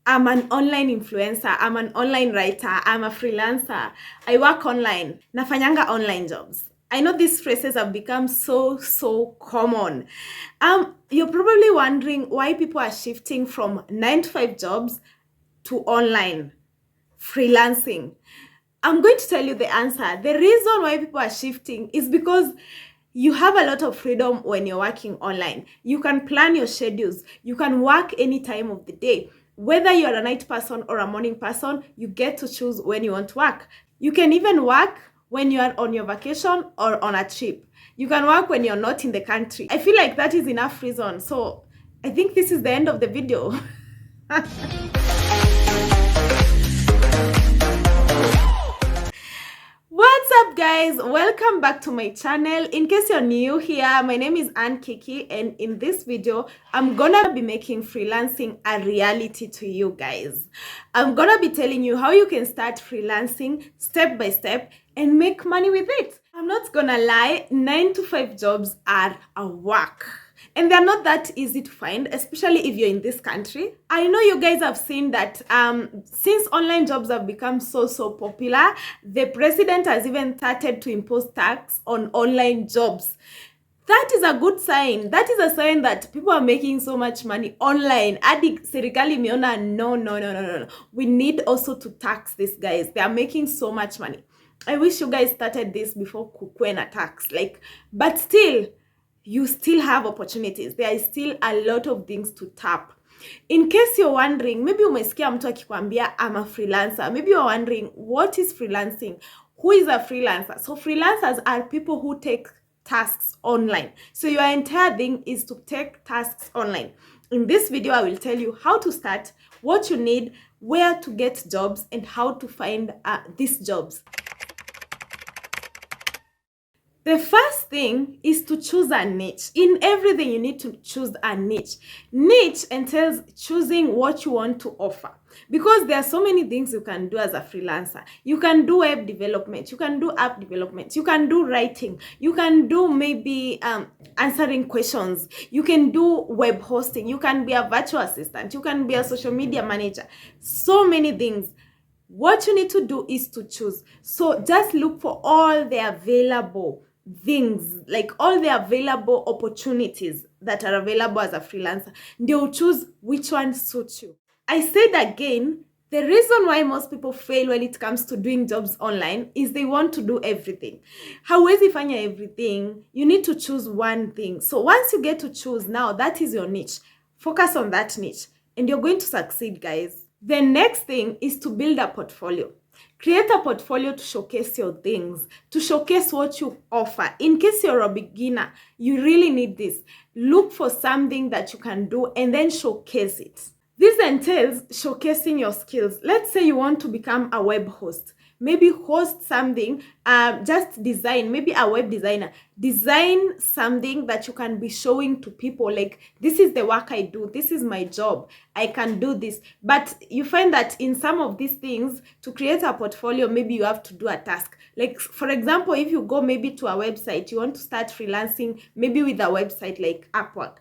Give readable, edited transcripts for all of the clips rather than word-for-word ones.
I'm an online influencer, I'm an online writer, I'm a freelancer, I work online, nafanyanga online jobs. I know these phrases have become so common. You're probably wondering why people are shifting from 9 to 5 jobs to online freelancing. I'm going to tell you the answer. The reason why people are shifting is because you have a lot of freedom when you're working online. You can plan your schedules. You can work any time of the day. Whether you're a night person or a morning person, you get to choose when you want to work. You can even work when you are on your vacation or on a trip. You can work when you're not in the country. I feel like that is enough reason. So I think this is the end of the video. What's up, guys? Welcome back to my channel. In case you're new here, my name is Ann Kiki, and in this video I'm gonna be making freelancing a reality to you guys. I'm gonna be telling you how you can start freelancing step by step and make money with it. I'm not gonna lie, 9 to 5 jobs are a work. And they're not that easy to find, especially if you're in this country. I know you guys have seen that since online jobs have become so popular, the president has even started to impose tax on online jobs. That is a good sign. That is a sign that people are making so much money online. Adi serikali imeona no. We need also to tax these guys. They are making so much money. I wish you guys started this before kukwena tax. But still, you still have opportunities. There is still a lot of things to tap. In case you're wondering, maybe umesikia mtu akikwambia I'm a freelancer. Maybe you're wondering, what is freelancing? Who is a freelancer? So freelancers are people who take tasks online. So your entire thing is to take tasks online. In this video, I will tell you how to start, what you need, where to get jobs, and how to find these jobs. The first thing is to choose a niche. In everything, you need to choose a niche. Niche entails choosing what you want to offer. Because there are so many things you can do as a freelancer. You can do web development. You can do app development. You can do writing. You can do maybe answering questions. You can do web hosting. You can be a virtual assistant. You can be a social media manager. So many things. What you need to do is to choose. So just look for all the available things, like all the available opportunities that are available as a freelancer. They'll choose which one suits you. I said again, the reason why most people fail when it comes to doing jobs online is they want to do everything. Hawezi fanya everything. You need to choose one thing. So once you get to choose, now that is your niche. Focus on that niche and you're going to succeed, guys. The next thing is to build a portfolio. Create a portfolio to showcase your things, to showcase what you offer. In case you're a beginner, you really need this. Look for something that you can do and then showcase it. This entails showcasing your skills. Let's say you want to become a web host. Maybe host something, just design, maybe a web designer. Design something that you can be showing to people, like, this is the work I do, this is my job, I can do this. But you find that in some of these things, to create a portfolio, maybe you have to do a task. Like, for example, if you go maybe to a website, you want to start freelancing, maybe with a website like Upwork.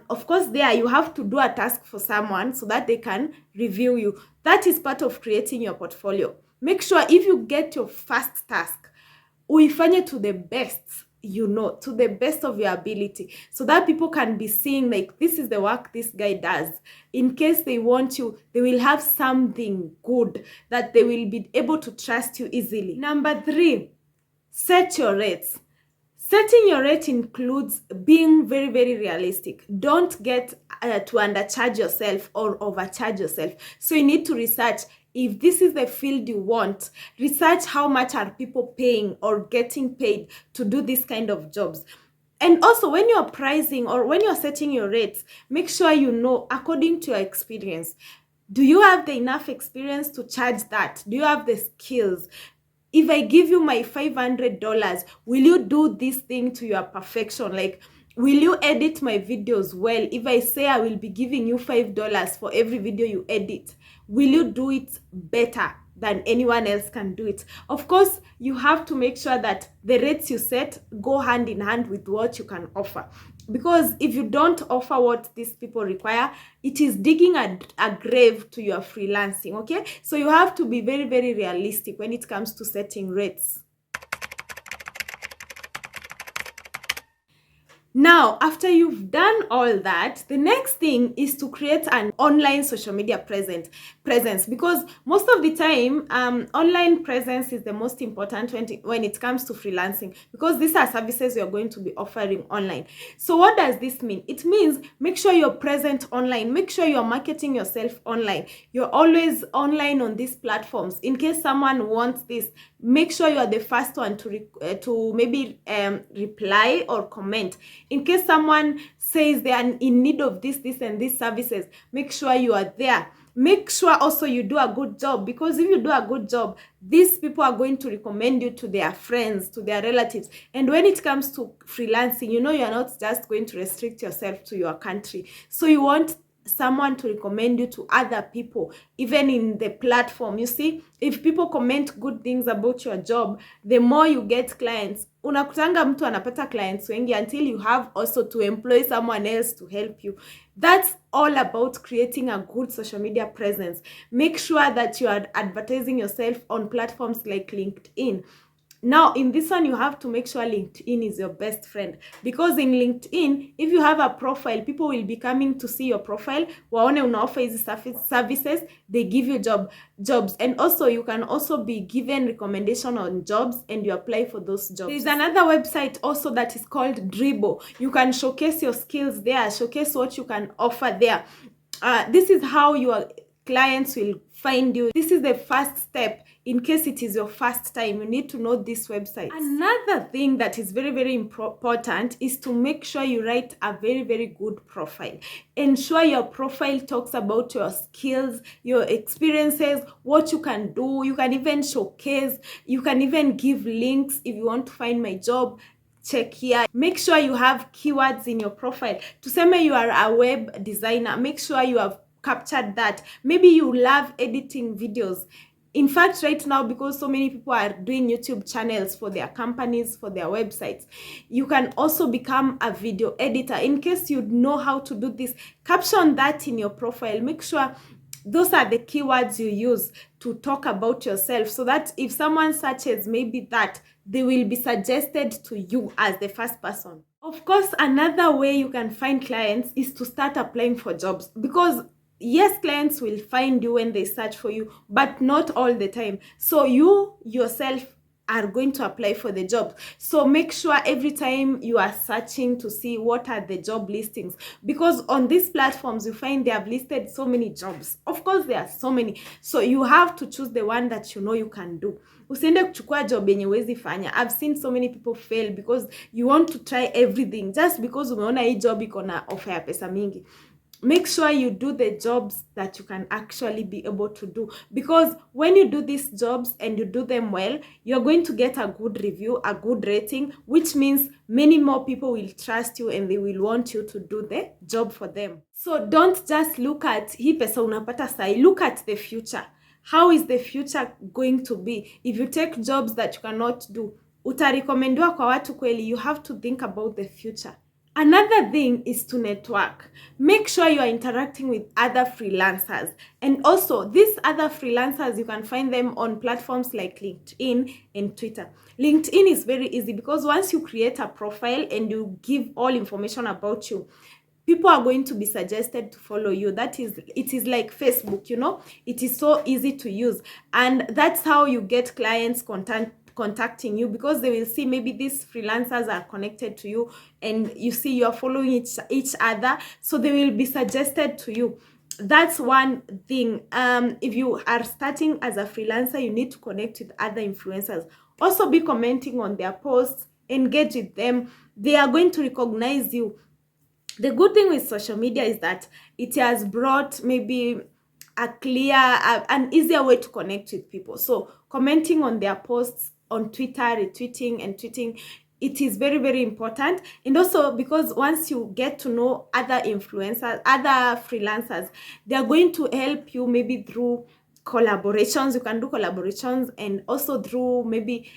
Of course, there you have to do a task for someone so that they can review you. That is part of creating your portfolio. Make sure if you get your first task, uifanye to the best, to the best of your ability, so that people can be seeing, like, this is the work this guy does. In case they want you, they will have something good that they will be able to trust you easily. Number 3, set your rates. Setting your rate includes being very realistic. Don't get to undercharge yourself or overcharge yourself. So you need to research if this is the field you want. Research how much are people paying or getting paid to do this kind of jobs. And also, when you're pricing or when you're setting your rates, make sure you know according to your experience. Do you have the enough experience to charge that? Do you have the skills? If I give you my $500, will you do this thing to your perfection? Like, will you edit my videos well? If I say I will be giving you $5 for every video you edit, will you do it better than anyone else can do it? Of course, you have to make sure that the rates you set go hand in hand with what you can offer. because if you don't offer what these people require, it is digging a grave to your freelancing. Okay, so you have to be very, very realistic when it comes to setting rates. Now, after you've done all that, the next thing is to create an online social media presence, because most of the time, online presence is the most important when it comes to freelancing, because these are services you're going to be offering online. So what does this mean? It means make sure you're present online, make sure you're marketing yourself online, you're always online on these platforms. In case someone wants this, make sure you are the first one to maybe reply or comment. In case someone says they are in need of this and these services, make sure you are there. Make sure also you do a good job, because if you do a good job, these people are going to recommend you to their friends, to their relatives. And when it comes to freelancing, you know, you're not just going to restrict yourself to your country. So you want someone to recommend you to other people, even in the platform. You see, if people comment good things about your job, the more you get clients. Unakutanga mtu anapata clients wengi until you have also to employ someone else to help you. That's all about creating a good social media presence. Make sure that you are advertising yourself on platforms like LinkedIn. Now, in this one, you have to make sure LinkedIn is your best friend, because in LinkedIn, if you have a profile, people will be coming to see your profile. Waone una offer hizi services, they give you jobs. And also, you can also be given recommendation on jobs, and you apply for those jobs. There's another website also that is called Dribble. You can showcase your skills there, showcase what you can offer there. This is how your clients will find you. This is the first step. In case it is your first time, you need to know this website. Another thing that is very, very important is to make sure you write a very, very good profile. Ensure your profile talks about your skills, your experiences, what you can do. You can even showcase, you can even give links. If you want to find my job, check here. Make sure you have keywords in your profile. Tuseme you are a web designer, make sure you have captured that. Maybe you love editing videos. In fact, right now, because so many people are doing YouTube channels for their companies, for their websites, you can also become a video editor. In case you know how to do this, caption that in your profile. Make sure those are the keywords you use to talk about yourself, so that if someone searches maybe that, they will be suggested to you as the first person. Of course, another way you can find clients is to start applying for jobs, because yes, clients will find you when they search for you, but not all the time. So you yourself are going to apply for the job. So make sure every time you are searching to see what are the job listings, because on these platforms you find they have listed so many jobs. Of course, there are so many, so you have to choose the one that you know you can do. Usiende kuchukua job yenye huwezi fanya. I've seen so many people fail because you want to try everything just because umeona hii job iko na offer ya pesa mingi. Make sure you do the jobs that you can actually be able to do, because when you do these jobs and you do them well, you're going to get a good review, a good rating, which means many more people will trust you and they will want you to do the job for them. So don't just look at hii pesa unapata sai, look at the future. How is the future going to be? If you take jobs that you cannot do, utarekomendiwa kwa watu kweli? You have to think about the future. Another thing is to network. Make sure you are interacting with other freelancers. And also, these other freelancers, you can find them on platforms like LinkedIn and Twitter. LinkedIn is very easy, because once you create a profile and you give all information about you, people are going to be suggested to follow you. It is like Facebook, you know, it is so easy to use. And that's how you get clients contacting you, because they will see maybe these freelancers are connected to you, and you see you're following each other, so they will be suggested to you. That's one thing. If you are starting as a freelancer, you need to connect with other influencers. Also be commenting on their posts, engage with them. They are going to recognize you. The good thing with social media is that it has brought maybe an easier way to connect with people. So commenting on their posts on Twitter, retweeting and tweeting, it is very, very important. And also because once you get to know other influencers, other freelancers, they are going to help you maybe through collaborations. You can do collaborations, and also through maybe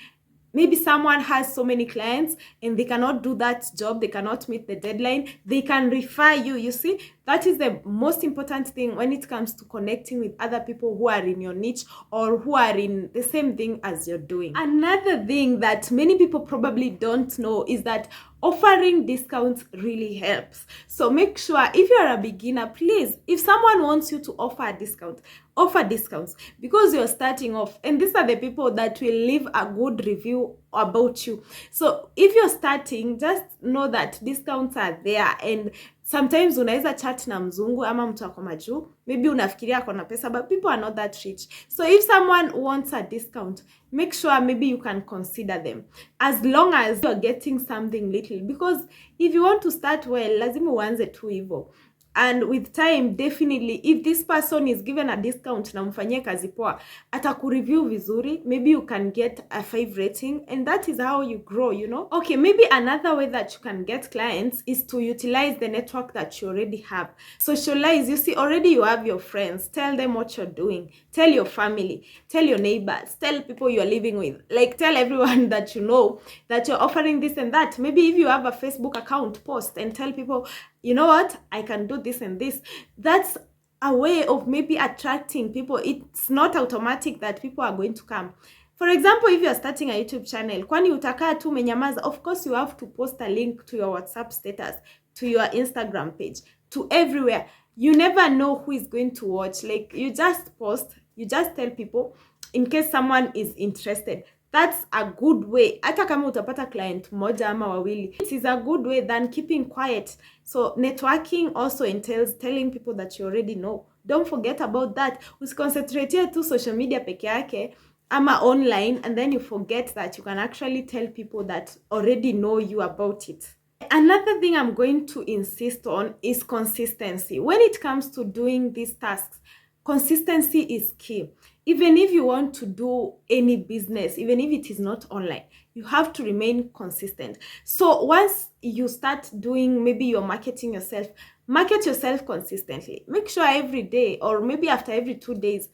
maybe someone has so many clients and they cannot do that job, they cannot meet the deadline, they can refer you. You see, that is the most important thing when it comes to connecting with other people who are in your niche or who are in the same thing as you're doing. Another thing that many people probably don't know is that offering discounts really helps. So make sure, if you're a beginner, please, if someone wants you to offer a discount, offer discounts, because you're starting off, and these are the people that will leave a good review about you. So if you're starting, just know that discounts are there, and sometimes unaweza chat na mzungu ama mtu ako majuu, maybe unafikiria ako na pesa, but people are not that rich. So if someone wants a discount, make sure maybe you can consider them, as long as you're getting something little, because if you want to start well, lazima uanze tu hivyo. And with time, definitely, if this person is given a discount na mfanyie kazi poa, atakureview vizuri, maybe you can get a 5 rating, and that is how you grow, you know. Okay, maybe another way that you can get clients is to utilize the network that you already have. Socialize. You see, already you have your friends. Tell them what you're doing. Tell your family. Tell your neighbors. Tell people you're living with. Like, tell everyone that you know that you're offering this and that. Maybe if you have a Facebook account, post and tell people, you know what, I can do this and this. That's a way of maybe attracting people. It's not automatic that people are going to come. For example, if you're starting a YouTube channel, kwani utakaa tu menyamaza? Of course, you have to post a link to your WhatsApp status, to your Instagram page, to everywhere. You never know who is going to watch. Like, you just post, you just tell people in case someone is interested. That's a good way. Hata kama utapata client moja ama wawili, it is a good way than keeping quiet. So networking also entails telling people that you already know. Don't forget about that. Usiconcentrate tu social media peke yake ama online, and then you forget that you can actually tell people that already know you about it. Another thing I'm going to insist on is consistency. When it comes to doing these tasks, consistency is key. Even if you want to do any business, even if it is not online, you have to remain consistent. So once you start doing, maybe you're marketing yourself, market yourself consistently. Make sure every day, or maybe after every 2 days,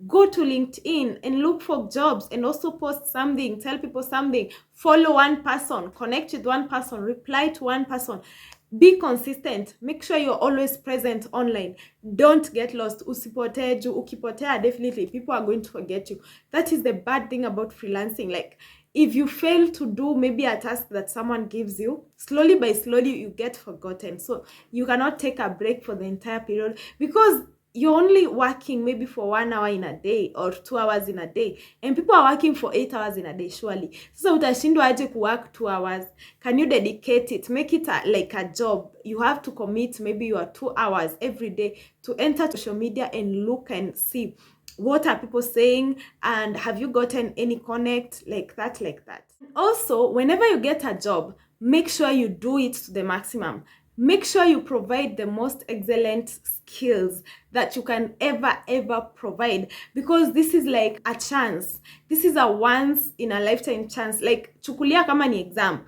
go to LinkedIn and look for jobs and also post something, tell people something, follow one person, connect with one person, reply to one person. Be consistent. Make sure you're always present online. Don't get lost. Usipotee juu ukipotea, definitely people are going to forget you. That is the bad thing about freelancing. Like, if you fail to do maybe a task that someone gives you, slowly by slowly you get forgotten. So you cannot take a break for the entire period, because you're only working maybe for 1 hour in a day or 2 hours in a day, and people are working for 8 hours in a day. Surely, so utashindwa aje ku work 2 hours? Can you dedicate it? Make it like a job. You have to commit maybe your 2 hours every day to enter social media and look and see what are people saying, and have you gotten any connect, like that. Also, whenever you get a job, make sure you do it to the maximum. Make sure you provide the most excellent skills that you can ever provide, because this is like a chance. This is a once in a lifetime chance. Like, chukulia kama ni exam.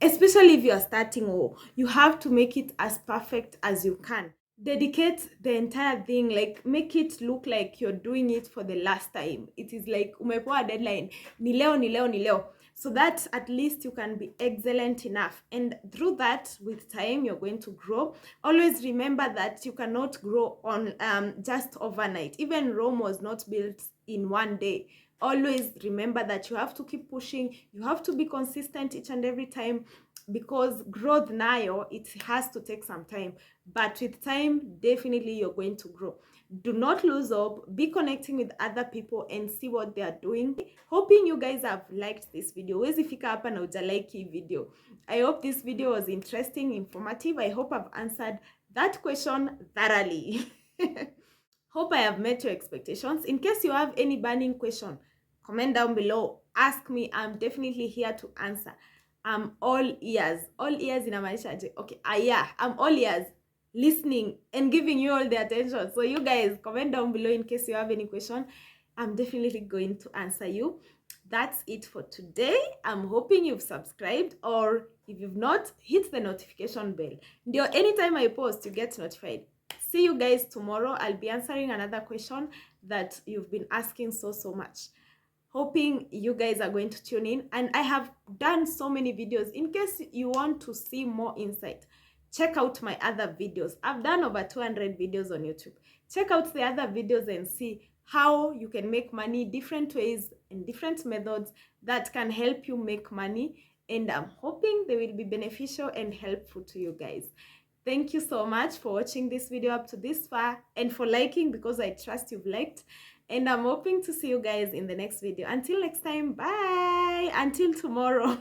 Especially if you are starting, you have to make it as perfect as you can. Dedicate the entire thing, like make it look like you're doing it for the last time. It is like umepewa deadline, ni leo, so that at least you can be excellent enough. And through that, with time, you're going to grow. Always remember that you cannot grow on just overnight. Even Rome was not built in 1 day. Always remember that you have to keep pushing. You have to be consistent each and every time, because growth nayo, it has to take some time, but with time, definitely you're going to grow. Do not lose hope. Be connecting with other people and see what they are doing. Hoping you guys have liked this video. Wezi fika hapa na uja like hii video. I hope this video was interesting, informative. I hope I've answered that question thoroughly. Hope I have met your expectations. In case you have any burning question, comment down below. Ask me. I'm definitely here to answer. I'm all ears. All ears inamaanisha aje? Okay, yeah, I'm all ears, listening and giving you all the attention. So you guys, comment down below in case you have any question. I'm definitely going to answer you. That's it for today. I'm hoping you've subscribed, or if you've not, hit the notification bell. Ndio anytime I post, you get notified. See you guys tomorrow. I'll be answering another question that you've been asking so much. hoping you guys are going to tune in. And I have done so many videos. In case you want to see more insight, check out my other videos. I've done over 200 videos on YouTube. Check out the other videos and see how you can make money, different ways and different methods that can help you make money. And I'm hoping they will be beneficial and helpful to you guys. Thank you so much for watching this video up to this far and for liking, because I trust you've liked. And I'm hoping to see you guys in the next video. Until next time, bye. Until tomorrow.